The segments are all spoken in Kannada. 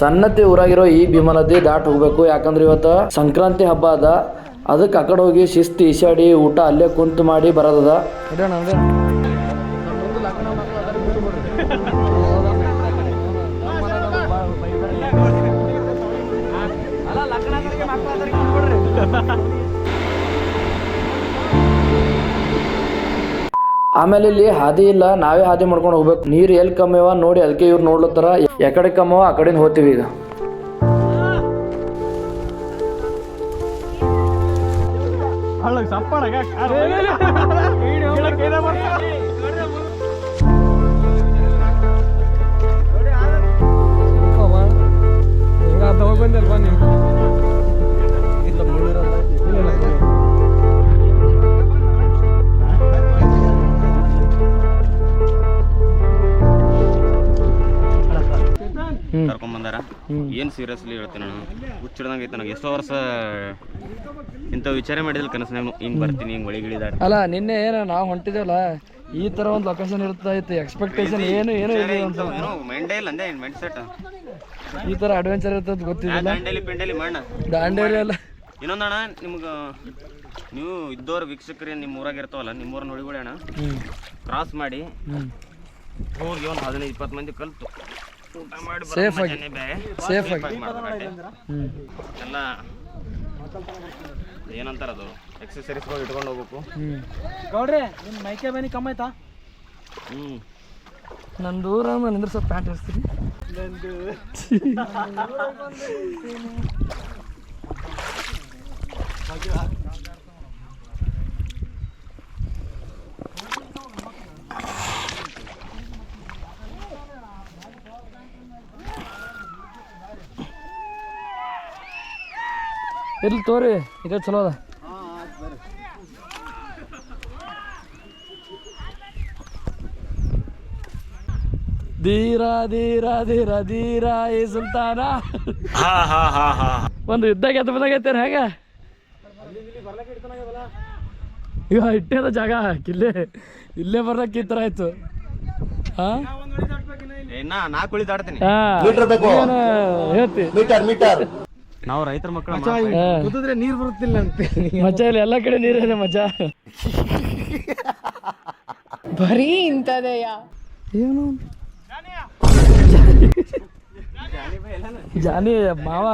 ಸನ್ನತಿ ಊರಾಗಿರೋ ಈ ಭೀಮಾ ನದಿ ದಾಟ್ ಹೋಗ್ಬೇಕು. ಯಾಕಂದ್ರೆ ಇವತ್ತು ಸಂಕ್ರಾಂತಿ ಹಬ್ಬ ಅದ. ಅದಕ್ಕೆ ಆ ಕಡೆ ಹೋಗಿ ಶಿಸ್ತು ಈಸಾಡಿ ಊಟ ಅಲ್ಲೇ ಕುಂತು ಮಾಡಿ ಬರೋದದ. ಆಮೇಲೆ ಇಲ್ಲಿ ಹಾದಿ ಇಲ್ಲ, ನಾವೇ ಹಾದಿ ಮಾಡ್ಕೊಂಡು ಹೋಗ್ಬೇಕು. ನೀರು ಎಲ್ಲಿ ಕಮ್ಮಿವ ನೋಡಿ, ಅದಕ್ಕೆ ಇವ್ರು ನೋಡ್ಲತ್ತಾರ. ಯಾಕಡೆ ಕಮ್ಮವ ಆ ಕಡೆ ಹೋಗ್ತೀವಿ ಈಗ. ಕರ್ಕೊಂಬಂದಾರ. ಏನು ಸೀರಿಯಸ್ಲಿ ಹೇಳ್ತೀನಿ ನಾನು, ಹುಚ್ಚಿಡ್ದಂಗೆ ಐತೆ ನನಗೆ. ಎಷ್ಟೋ ವರ್ಷ ಇಂಥ ವಿಚಾರ ಮಾಡಿದ್ರೆ ಕನಸಿನಾಗ ಹಿಂಗೆ ಬರ್ತೀನಿ, ಹಿಂಗೆ ಒಳಗಿಳಿದಾರ. ಅಲ್ಲ ನಿನ್ನೆ ಏನೋ ನಾವು ಹೊಂಟಿದೇವಲ್ಲ, ಈ ಥರ ಒಂದು ಲೊಕೇಶನ್ ಇರ್ತಾ ಇತ್ತು. ಎಕ್ಸ್ಪೆಕ್ಟೇಷನ್ ಏನು ಏನೋ ಮೈಂಡೇ ಇಲ್ಲ ಅಂದೆ, ಮೈಂಡ್ ಸೆಟ್ ಈ ಥರ ಅಡ್ವೆಂಚರ್ ಇರ್ತದೆ ಗೊತ್ತಿಲ್ಲ. ದಾಂಡೇಲಿ ಮಣ್ಣ ದಾಂಡೇಲಿ ಅಲ್ಲ. ಇನ್ನೊಂದಣ್ಣ, ನಿಮ್ಗೆ ನೀವು ಇದ್ದವ್ರು ವೀಕ್ಷಕರೇ ನಿಮ್ಮ ಊರಾಗ ಇರ್ತಾವಲ್ಲ, ನಿಮ್ಮೂರ ನೋಡಿಕೊಳ್ಳಿ ಅಣ್ಣ, ಕ್ರಾಸ್ ಮಾಡಿ ಹೋಗಿ ಒಂದು 15-20 ಮಂದಿ ಕಲ್ತು ಊಟ ಮಾಡಿ ಸೇಫ್ ಆಗಿ ಎಲ್ಲ ಏನಂತಾರ ಅದು ಎಕ್ಸಸರೀಸ್ಗಳು ಇಟ್ಕೊಂಡು ಹೋಗ್ಬೇಕು. ಗೌಡ್ರಿ ನಿಮ್ಮ ಮೈಕೆ ಬನ್ನಿ ಕಮ್ಮಿ ಆಯ್ತಾ? ನನ್ನ ದೂರ ನಿಂದ್ರೆ ಸ್ವಲ್ಪ ಪ್ಯಾಂಟ್ ಇರ್ತೀರಿ. ಇರ್ಲಿ ತೋರಿ, ಇದೇ ಚಲೋ ಅದ. ಧೀರ ಧೀರ ಧೀರ ಧೀರ ಈ ಸುಲ್ತಾನ. ಒಂದು ಯುದ್ಧ ಗೆದ್ದು ಬಂದಾಗೈತೇನು ಹೇಗ? ಈಗ ಇಟ್ಟೇದ ಜಾಗ ಕಿಲ್ಲೇ, ಇಲ್ಲೇ ಬರ್ಲಕ್ಕೆ ಈ ಥರ ಆಯ್ತು. ಹೇಳ್ತಿ ನಾವು ರೈತರ ಮಕ್ಕಳು ನೀರು ಬರುತ್ತಿಲ್ಲ ಅಂತ ಮಜಾ ಇಲ್ಲ, ಎಲ್ಲ ಕಡೆ ನೀರಿದೆ ಮಜಾ. ಬರೀ ಇಂಥದೆಯ ಏನು ಜಾನಿ ಮಾವ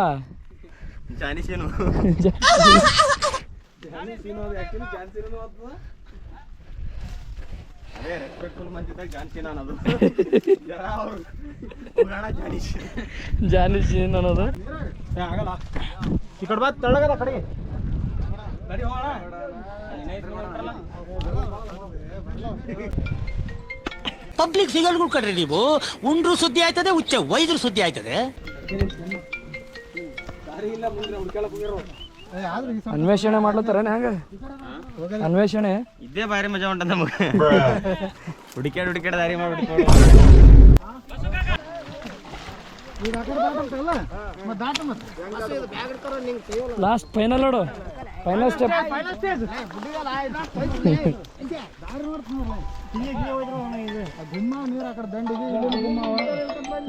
ಜಾನಿ ಸೀನು ಅದೇ ರೆಸ್ಪೆಕ್ಟ್ಫುಲ್ ಮಂದಿದ್ದಾಗ ಜಾನ್ಸೀನ್ ಅನ್ನೋದು. ಜಾನಿ ಸೀನ್ ಅನ್ನೋದು ಆಗಲ್ಲ. ಈ ಕಡೆ ಬಾ, ತೆಳ್ಳಗದ ಕಡೆಗೆ ಪಬ್ಲಿಕ್ ಫಿಗರ್ಗಳು ಕಡ್ರಿ ನೀವು. ಉಂಡ್ರು ಸುದ್ದಿ ಆಯ್ತದೆ, ಉಚ್ಚ ವೈದ್ರು ಸುದ್ದಿ ಆಯ್ತದೆ. ಅನ್ವೇಷಣೆ ಮಾಡ್ಲತ್ತಾರೇನು ಹೆಂಗ? ಅನ್ವೇಷಣೆ ಇದೇ ಬಾರಿ ಮಜಾ ಉಂಟ ನಮಗೆ. ಹುಡುಕ್ಯಾಡ ದಾರಿ ಮಾಡಿ ಲಾಸ್ಟ್ ಫೈನಲ್ ನೋಡು, ಫೈನಲ್ ಸ್ಟೆಪ್.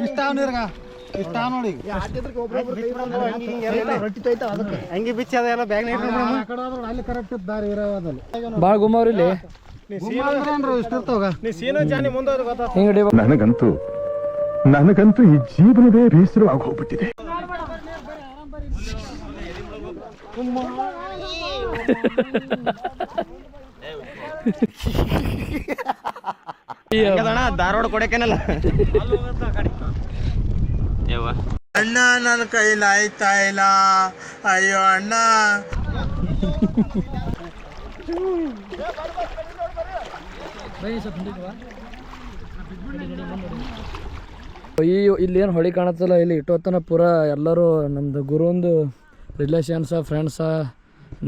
ಇಷ್ಟ ನೀರ್ಗ ಇಷ್ಟ ನೋಡಿ ಹಂಗೆ ಬಿಚ್ಚಿ ಅದೆಲ್ಲ ಬ್ಯಾಗ್ ಅಲ್ಲಿ ಕರೆಕ್ಟ್ ದಾರಿ ಇರೋದಲ್ಲಿ ಭಾಳ ಗುಮ್ಮವ್ರಿ ಇಲ್ಲಿ. ಇಷ್ಟ ಇರ್ತಾವ ನೀ ಸೀನೋ ಜಾನಿ ಮುಂದೆ ನನಗಂತೂ ಈ ಜೀವನವೇ ಬೇಸರವಾಗಿ ಹೋಗ್ಬಿಟ್ಟಿದೆ. ಧಾರವಾಡ ಕೊಡಕೇನಲ್ಲ ಅಣ್ಣ, ನನ್ನ ಕೈಲಿ ಆಯ್ತಾ ಇಲ್ಲ. ಅಯ್ಯೋ ಅಣ್ಣ. ಇಲ್ಲಿ ಏನು ಹೊಳಿ ಕಾಣತ್ತಲ್ಲ, ಇಲ್ಲಿ ಇಟ್ಟೋತನ ಪೂರ ಎಲ್ಲರೂ ನಮ್ಮದು ಗುರುಂದು ರಿಲೇಷನ್ಸ ಫ್ರೆಂಡ್ಸ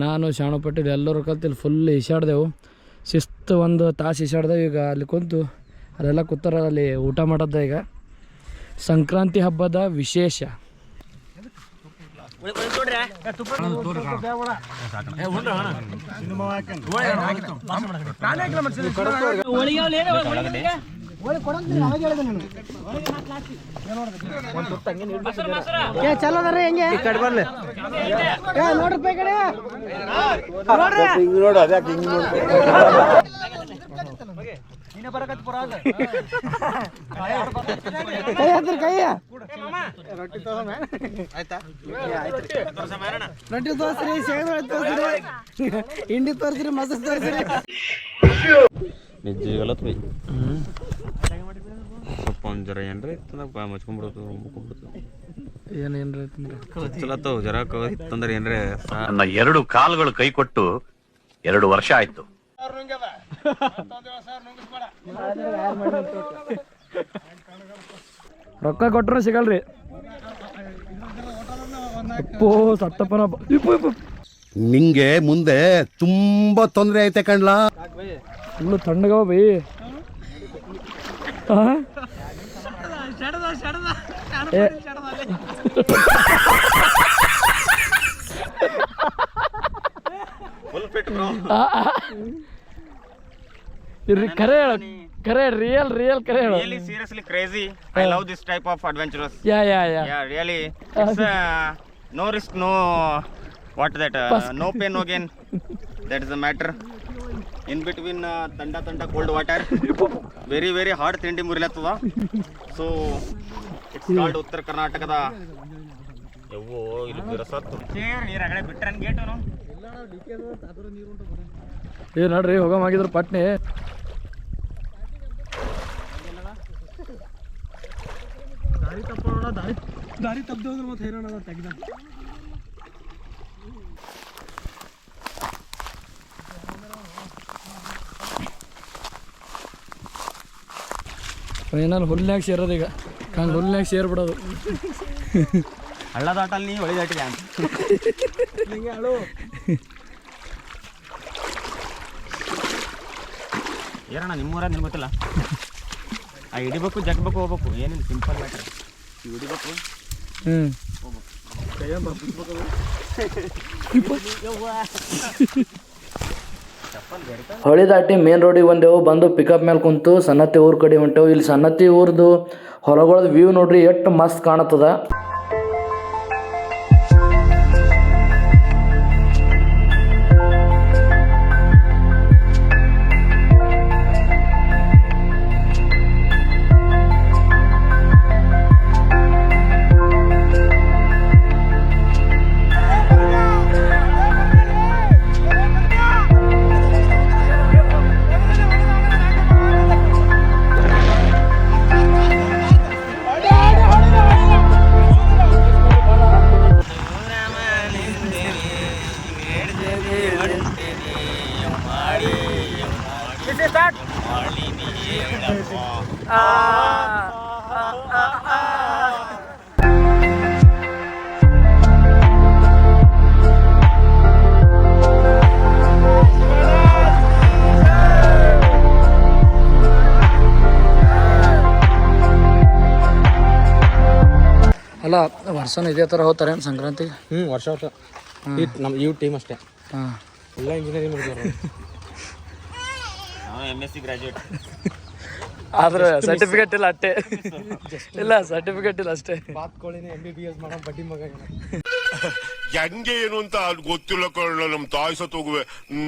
ನಾನು ಶಾಣು ಪಟ್ಟೀಲ್ ಎಲ್ಲರೂ ಕಲ್ತು ಇಲ್ಲಿ ಫುಲ್ ಈಸಾಡ್ದೆವು. ಶಿಸ್ತು ಒಂದು ತಾಸು ಈಸಾಡ್ದೆವು. ಈಗ ಅಲ್ಲಿ ಕುಂತು ಅಲ್ಲೆಲ್ಲ ಕೂತಾರ, ಅಲ್ಲಿ ಊಟ ಮಾಡೋದ. ಈಗ ಸಂಕ್ರಾಂತಿ ಹಬ್ಬದ ವಿಶೇಷ ಚಲೋ ಅದಾರ ಹೆಂಗೆ ಕಡೆ ಬರ್ಲಿ ನೋಡ್ರಿ ಕಡೆ ನೋಡು ಅದ್ಯಾಕೆ ಹಿಂಗ್ ಕೈ ಹಾಕ್ರಿ ಕೈ ರೊಟ್ಟಿ ತೋರ್ಸ್ರಿ ಶೇಂಗಾ ತೋರ್ಸ್ರಿ ಹಿಂಡಿ ತೋರ್ಸ್ರಿ ಮಸಾಲೆ ತೋರ್ಸ್ರಿ ನಿಜ ಗಲತ್ ಬೈ ಸ್ವಲ್ಪ ಒಂದು ಜರ ಏನ್ರ ಇತ್ತಂದ್ರೆ ಮಚ್ಕೊಂಡ್ಬಿಡ್ತು ಮುಕ್ಕೊಂಡ್ಬಿಡ್ತು ಏನೇನ್ರಿ ಚಲತ್ತವು ಜರ ಇತ್ತಂದ್ರೆ ಏನ್ರೆ ನನ್ನ 2 ಕಾಲುಗಳು ಕೈ ಕೊಟ್ಟು 2 ವರ್ಷ ಆಯ್ತು. ರೊಕ್ಕ ಕೊಟ್ರು ಸಿಗಲ್ರಿ. ಅಪ್ಪೋ ಸತ್ತಪ್ಪನ ನಿಂಗೆ ಮುಂದೆ ತುಂಬಾ ತೊಂದರೆ ಐತೆ ಕಣ್ಲಾ. Full ತಣ್ಣಗವ by. ಕರೆ ಹೇಳ ಕರೆ ರಿಯಲ್ ಕರೆ ಹೇಳ. Really seriously crazy. I love this type of adventurous. Yeah. Yeah, really. It's no risk, no what that no pain, no gain. That is the matter. In between tanda cold water. Very hard ತಿಂಡಿ ಮುರಿಲತ್ತದ. So it's called ಉತ್ತರ ಕರ್ನಾಟಕದ ಯವ್ವೋ ಇಲ್ಲಿ ಬಿರಸತ್ತು. ನೀರು ಆಗಡೆ ಬಿಟ್ರನ್ ಗೇಟ್ ಅವನು. ಏ ನೋಡ್ರಿ ಹೋಗಮಾಗಿದ್ರು ಪಟ್ನೆ. ದಾರಿ ತಪ್ಪದೆ ಹೋದ್ರೆ ಮತ್ತೆ ಹೈರಾಣ ಅದ ತೆಗ್ದ. ಫೈನಲ್ ಹುಲ್ಲಾಗ ಸೇರೋದು ಈಗ. ಹಂಗೆ ಹುಲ್ಲಾಗ ಸೇರ್ಬಿಡೋದು. ಹಳ್ಳ ದಾಟಲ್ಲಿ ನೀ ಹೊಳಿ ದಾಟಿದೆ ಅಂತ ಏನಣ್ಣ ನಿಮ್ಮೂರ ನಿಮ್ಗೆ ಗೊತ್ತಿಲ್ಲ. ಆ ಹಿಡಿಬೇಕು ಜಗ್ಬೇಕು ಹೋಗ್ಬೇಕು ಏನಿಲ್ಲ ಸಿಂಪಲ್ ಮ್ಯಾಟ್ರ್. ಹಿಡಿಬೇಕು ಹೊಳಿ ದಾಟಿ ಮೇನ್ ರೋಡಿಗೆ ಬಂದೆವು. ಬಂದು ಪಿಕಪ್ ಮೇಲೆ ಕುಂತು ಸನ್ನತಿ ಊರ ಕಡೆ ಹೊಂಟೆವು. ಇಲ್ಲಿ ಸನ್ನತಿ ಊರ್ದು ಹೊಲಗಳದ ವ್ಯೂ ನೋಡ್ರಿ ಎಷ್ಟು ಮಸ್ತ್ ಕಾಣತ್ತದ. ಅಲ್ಲ ವರ್ಷನೂ ಇದೇ ಥರ ಹೋಗ್ತಾರೆ ಸಂಕ್ರಾಂತಿಗೆ? ವರ್ಷ ನಮ್ಮ ಇವ್ ಟೀಮ್ ಅಷ್ಟೇ. ಹಾಂ ಎಲ್ಲ ಇಂಜಿನಿಯರಿಂಗ್ ಮಾಡಿದ್ರು. MSc ಗ್ರಾಜುಯೇಟ್ ಆದ್ರೆ ಸರ್ಟಿಫಿಕೇಟ್ ಇಲ್ಲ ಅಷ್ಟೇ. ಇಲ್ಲ ಸರ್ಟಿಫಿಕೇಟ್ ಇಲ್ಲ ಅಷ್ಟೇ. ಬಾತ್ಕೋಳಿನ MBBS ಮಾಡೋ ಬಡ್ಡಿ ಮಗ. ಹೆಂಗೆ ಏನು ಅಂತ ಗೊತ್ತಿಲ್ಲ ಕಳ್ಳ. ನಮ್ಮ ತಾಯಿ ಸತ್ತು ಹೋಗುವೆ,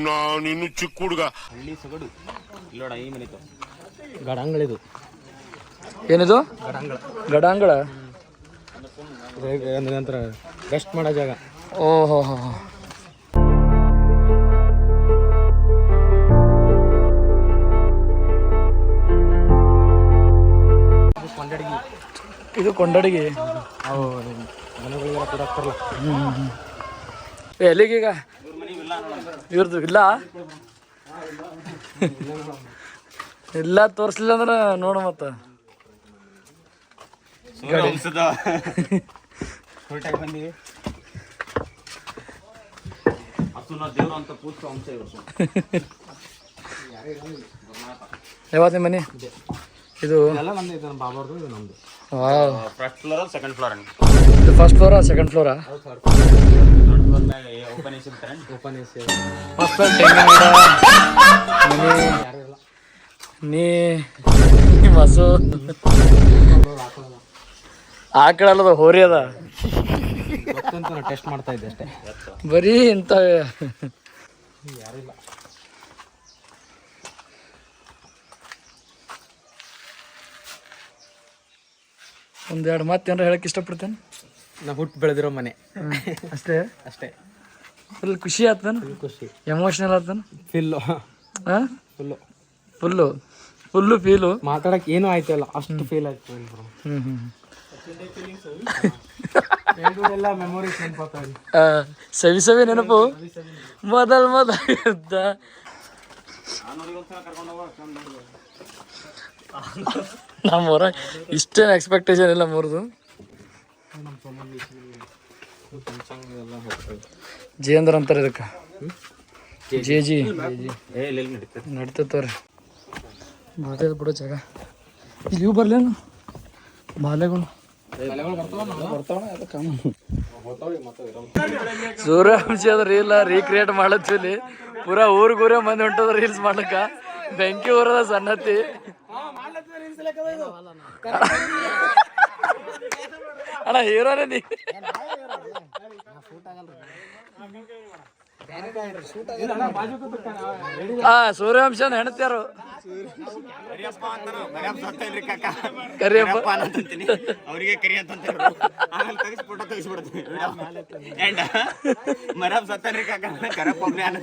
ನಾನು ಇನ್ನು ಚಿಕ್ಕ ಹುಡುಗ. ಹಳ್ಳಿ ಸೊಗಡು ಇಲ್ಲೋಡ ಈ ಮನೆ ಗಡಂಗಳಿದು. ಏನಿದು? ಗಡಾಂಗಳ. ನಂತರ ರೆಸ್ಟ್ ಮಾಡೋ ಜಾಗ. ಓಹೋ ಇದು ಕೊಂಡಡಿಗೆ. ಮನೆಗಳಿಗೆಲ್ಲ ಕೂಡ ಆಗ್ತಾರಲ್ಲ. ಎಲ್ಲಿಗೀಗ ಇವ್ರದ್ದು ಇಲ್ಲ ಇಲ್ಲ ತೋರಿಸ್ಲಿಲ್ಲ ಅಂದ್ರೆ ನೋಡು ಮತ್ತೆ ಬಂದಿವಿ. ದೇವ್ರ ಅಂತ ಪೂಜೆ ಅಂಶ ಯಾವತ್ತು ಮನೆ ಇದು ಎಲ್ಲ ನಮ್ದು. ಇದು ನಮ್ಮ ಬಾಬಾರ್ದು, ಇದು ನಮ್ದು. ಫಸ್ಟ್ ಫ್ಲೋರ್ ಸೆಕೆಂಡ್ ಫ್ಲೋರ್ ಅಂడి ಇದು first flora second flora? Open AC ಬಿಡ್ತಾರೆ ಮಸ್ತ್ ತೆಂಗಿನ ಗಿಡ ನೀ ಮಸು ಆಕಳಲ್ಲದ ಹೋರಿ ಅದ ಟೆಸ್ಟ್ ಮಾಡ್ತಾ ಇದ್ದೆ ಅಷ್ಟೇ. ಬರೀ ಇಂಥ ಒಂದೆರಡು ಮಾತೇನಾರ ಹೇಳಕ್ಕೆ ಇಷ್ಟಪಡ್ತೇನೆ. ನಾ ಹುಟ್ಟು ಬೆಳೆದಿರೋ ಮನೆ ಅಷ್ಟೇ ಅಷ್ಟೇ. ಫುಲ್ ಖುಷಿ ಆತನ, ಖುಷಿ, ಎಮೋಷನಲ್ ಆತನ, ಫಿಲ್ಲು ಹಾಂ ಫುಲ್ಲು ಫುಲ್ಲು ಫುಲ್ಲು ಫೀಲು. ಮಾತಾಡಕ್ಕೆ ಏನೂ ಆಯ್ತಲ್ಲ ಅಷ್ಟು ಫೀಲ್ ಆಯ್ತು. ಎಲ್ಲ ಮೆಮೊರೀಸ್ ನೆನಪಾಗ್ತಾವೆ. ಸವಿ ಸವಿ ನೆನಪು ಮೊದಲ್ ಇದ್ದ ನಮ್ಮೂರ ಇಷ್ಟೇನು ಎಕ್ಸ್ಪೆಕ್ಟೇಷನ್ ಇಲ್ಲ ಮೂರ್ದು. ಜೇಂದ್ರ ಅಂತಾರೆ ಇದಕ್ಕೆ, ಜಿ ನಡೀತವ್ರಿ. ಬರ್ತೈತೆ ಬಿಡೋ ಜಾಗ. ಇಲ್ಲಿ ಇವು ಬರ್ಲೇನು ಬಾಲೆಗಳು ಸೂರ್ಯವಂಶದ ರೀಲ್ ರೀಕ್ರಿಯೇಟ್ ಮಾಡತ್ತೀವಿ. ಪೂರಾ ಊರ್ಗೂರೇ ಮಂದಿ ಹೊಂಟದ ರೀಲ್ಸ್ ಮಾಡ್ಲಕ್ಕ. ಬೆಂಕಿ ಊರದ ಸಣ್ಣತ್ತಿ ಅಣ್ಣ ಹೀರೋನೇ ನೀ. ಸೂರ್ಯವಂಶನ ಹೆಣ್ತ್ಯಾರು ಕರಿಯಪ್ಪ ಅವರಿಗೆ ಕರಿ ಅಂತ ಆಮೇಲೆ ತೆಗಿಸಿ ಫೋಟೋ ತೆಗಿಸ್ಬಿಡ್ತೀವಿ. ಮರಬ್ ಸತ್ತನ್ರಿ ಕಾಕ ಕರಪ್ಪ ಒಬ್ಬನೇ ಅಣ್ಣ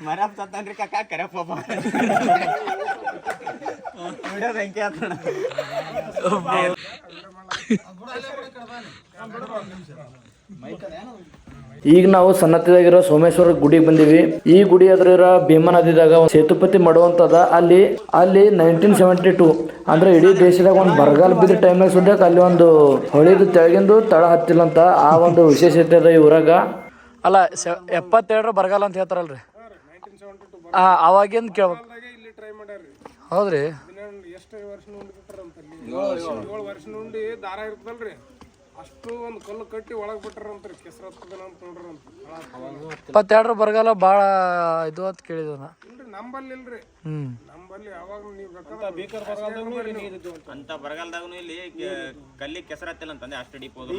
ಮರಬ್ ಸತ್ತನ್ರಿ ಕಾಕ ಕರಪ್ಪ ಒಬ್ಬ ವಿಡಿಯೋ ಬೆಂಕಿ ಆತಣ. ಈಗ ನಾವು ಸನ್ನತಿದಾಗಿರೋ ಸೋಮೇಶ್ವರ ಗುಡಿಗೆ ಬಂದೀವಿ. ಈ ಗುಡಿ ಎದುರಿರೋ ಭೀಮಾ ನದಿದಾಗ ಸೇತುಪತಿ ಮಾಡುವಂತದ. ಅಲ್ಲಿ 1972 ಅಂದ್ರೆ ಇಡೀ ದೇಶದಾಗ ಒಂದು ಬರಗಾಲ ಬಿದ್ದ ಟೈಮ್ನಾಗ ಸುದ್ಯಕ್ಕೆ ಅಲ್ಲಿ ಒಂದು ಹೊಳಿದು ತೆಳಗಿಂದು ತಳ ಹತ್ತಿಲ್ಲ ಅಂತ ಆ ಒಂದು ವಿಶೇಷತೆ ಅದ ಈ ಊರಾಗ. ಅಲ್ಲ 72 ಬರಗಾಲ ಅಂತ ಹೇಳ್ತಾರಲ್ರಿ, ಅವಾಗಿಂದ ಕೇಳ್ಬೇಕು. ಹೌದ್ರಿ, ಎಷ್ಟು ವರ್ಷ ನೋಡಿ 7 ವರ್ಷ ನೋಡಿ ದಾರ ಇರ್ತದಲ್ರಿ, ಅಷ್ಟು ಒಂದು ಕಲ್ಲು ಕಟ್ಟಿ ಒಳಗೆ ಬಿಟ್ರಂತ್ರಿ ಕೆಸರತ್ತದ ಅಂತ ನೋಡ್ರಂತ. 72 ಬರಗಾಲ ಭಾಳ ಇದು ಅಂತ ಕೇಳಿದ ಇಲ್ರಿ ನಂಬಲ್ಲಿ ಇಲ್ರಿ, ನಂಬಲ್ಲಿ ಯಾವಾಗ ನೀವು ಅಂತ ಬರಗಾಲದಾಗೂ ಇಲ್ಲಿ ಕಲ್ಲಿ ಕೆಸರತ್ತಿಲ್ಲ ಅಂತಂದೆ ಅಷ್ಟು ಡೀಪ್ ಹೋದ.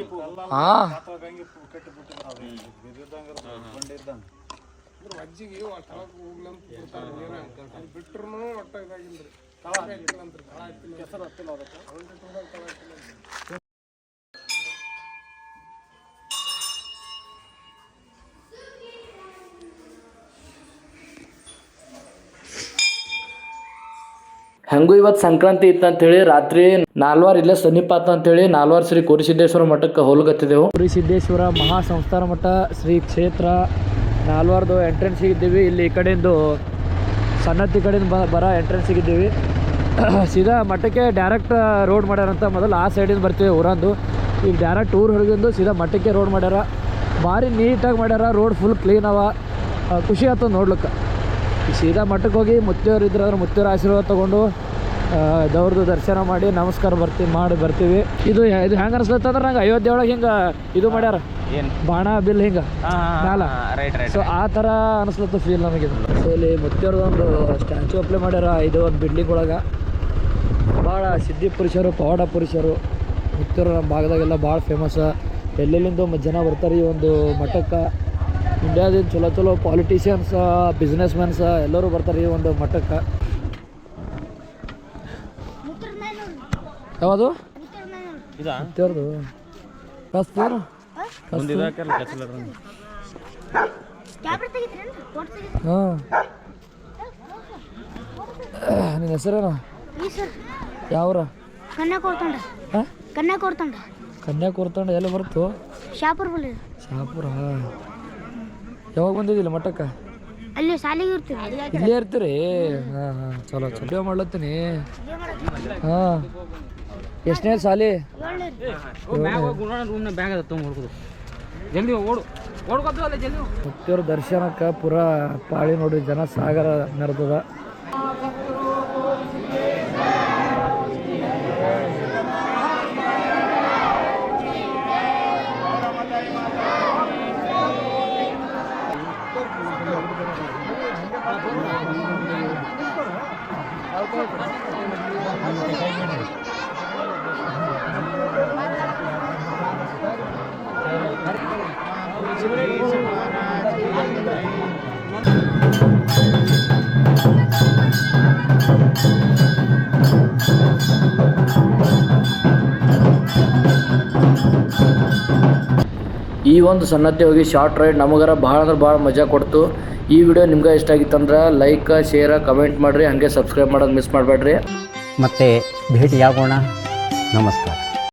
ಅಜ್ಜಿಗೆ ತಳಕ್ ಹೋಗ್ಲಂತ ಬಿಟ್ರು ಒಟ್ಟ ಇದಾಗಿಲ್ರಿ. ಕೆಸರು ಹತ್ತಿಲ್ಲ ಅದಕ್ಕೆ. ಹೆಂಗೂ ಇವತ್ತು ಸಂಕ್ರಾಂತಿ ಇತ್ತು ಅಂತೇಳಿ ರಾತ್ರಿ ನಾಲ್ವಾರ್ ಇಲ್ಲೇ ಸಮೀಪ ಆತ ಅಂತೇಳಿ ನಾಲ್ವಾರ್ ಶ್ರೀ ಕೋರಿಸಿದ್ದೇಶ್ವರ ಮಠಕ್ಕೆ ಹೋಲ್ಗತ್ತಿದ್ದೆವು. ಕೋರಿಸಿದ್ದೇಶ್ವರ ಮಹಾ ಸಂಸ್ಥಾನ ಮಠ ಶ್ರೀ ಕ್ಷೇತ್ರ ನಾಲ್ವಾರ್ದು ಎಂಟ್ರೆನ್ಸಿಗೆ ಇದ್ದೀವಿ. ಇಲ್ಲಿ ಈ ಕಡೆಯಿಂದ ಸನ್ನತಿ ಕಡೆಯಿಂದ ಬರೋ ಎಂಟ್ರೆನ್ಸಿಗೆ ಇದ್ದೀವಿ. ಸೀದಾ ಮಠಕ್ಕೆ ಡೈರೆಕ್ಟ್ ರೋಡ್ ಮಾಡ್ಯಾರಂತ. ಮೊದಲು ಆ ಸೈಡಿಂದ ಬರ್ತೀವಿ ಊರಂದು, ಈಗ ಡೈರೆಕ್ಟ್ ಊರು ಹೊರಗಿಂದು ಸೀದಾ ಮಠಕ್ಕೆ ರೋಡ್ ಮಾಡ್ಯಾರ. ಭಾರಿ ನೀಟಾಗಿ ಮಾಡ್ಯಾರ, ರೋಡ್ ಫುಲ್ ಕ್ಲೀನ್ ಅವ. ಖುಷಿ ಆಯ್ತು ನೋಡ್ಲಿಕ್ಕೆ. ಸೀದಾ ಮಠಕ್ಕೆ ಹೋಗಿ ಮುತ್ತೇವ್ರು ಇದ್ರೆ ಮುತ್ತೇವ್ರ ಆಶೀರ್ವಾದ ತೊಗೊಂಡು ದೇವ್ರದ್ದು ದರ್ಶನ ಮಾಡಿ ನಮಸ್ಕಾರ ಮಾಡಿ ಬರ್ತೀವಿ. ಇದು ಹೆಂಗೆ ಅನಿಸ್ತಂದ್ರೆ ನಂಗೆ ಅಯೋಧ್ಯೆ ಒಳಗೆ ಹಿಂಗೆ ಇದು ಮಾಡ್ಯಾರ ಬಾಣ ಬಿಲ್ ಹಿಂಗೆ ಮ್ಯಾಲ. ಸೊ ಆ ಥರ ಅನಿಸ್ಲತ್ತು ಫೀಲ್ ನಮಗಿದು. ಸೊ ಇಲ್ಲಿ ಮುತ್ತೇವ್ರದೊಂದು ಸ್ಟ್ಯಾಚು ಅಪ್ಲೈ ಮಾಡ್ಯಾರ ಇದು ಒಂದು ಬಿಲ್ಡಿಂಗ್ ಒಳಗೆ. ಭಾಳ ಸಿದ್ಧಿ ಪುರುಷರು ಪವಾಡ ಪುರುಷರು ಮುತ್ತೇವ್ರು ನಮ್ಮ ಭಾಗದಾಗೆಲ್ಲ ಭಾಳ ಫೇಮಸ್. ಎಲ್ಲೆಲ್ಲಿಂದ ಜನ ಬರ್ತಾರೆ ಈ ಒಂದು ಮಠಕ್ಕೆ. ಇಂಡಿಯಾದಿಂದ ಚಲೋ ಚಲೋ ಪಾಲಿಟಿಷಿಯನ್ಸ್, ಬಿಸ್ನೆಸ್ ಮ್ಯಾನ್ಸ್ ಎಲ್ಲರೂ ಬರ್ತಾರೆ ಈ ಒಂದು ಮಠಕ್ಕೆ. ಯಾವುದು ಮುತ್ತೇವ್ರದು ಕಸ್ತೂರು ಹಾಂ. ನಿನ್ನ ಹೆಸರೇನು? ಯಾವ್ರ? ಕನ್ಯಾಕುರ್ತಂಡ ಎಲ್ಲ ಬರ್ತು? ಶಾಪುರ. ಯಾವಾಗ ಬಂದಿದ್ದಿಲ್ಲ ಮಠಕ್ಕೆ? ಅಲ್ಲಿ ಶಾಲೆಗೆ ಇರ್ತೀವಿ, ಇಲ್ಲೇ ಇರ್ತೀರಿ? ಹಾಂ ಚಲೋ ಚಲೋ ಮಾಡ್ಲತ್ತೀನಿ. ಹಾಂ ಎಷ್ಟನೇ ಶಾಲೆ? ಮುತ್ತೇವ್ರ ದರ್ಶನಕ್ಕೆ ಪೂರಾ ಪಾಳಿ ನೋಡಿ ಜನ ಸಾಗರ ಮೆರೆದದ. ಈ ಒಂದು ಸನ್ನತಿ ಹೋಗಿ ಶಾರ್ಟ್ ರೈಡ್ ನಮಗರ ಭಾಳ ಅಂದ್ರೆ ಭಾಳ ಮಜಾ ಕೊಡ್ತು. ಈ ವಿಡಿಯೋ ನಿಮ್ಗೆ ಇಷ್ಟ ಆಗಿತ್ತಂದ್ರೆ ಲೈಕ್ ಶೇರ್ ಕಮೆಂಟ್ ಮಾಡಿರಿ, ಹಾಗೆ ಸಬ್ಸ್ಕ್ರೈಬ್ ಮಾಡೋದು ಮಿಸ್ ಮಾಡಬೇಡ್ರಿ. ಮತ್ತೆ ಭೇಟಿಯಾಗೋಣ. ನಮಸ್ಕಾರ.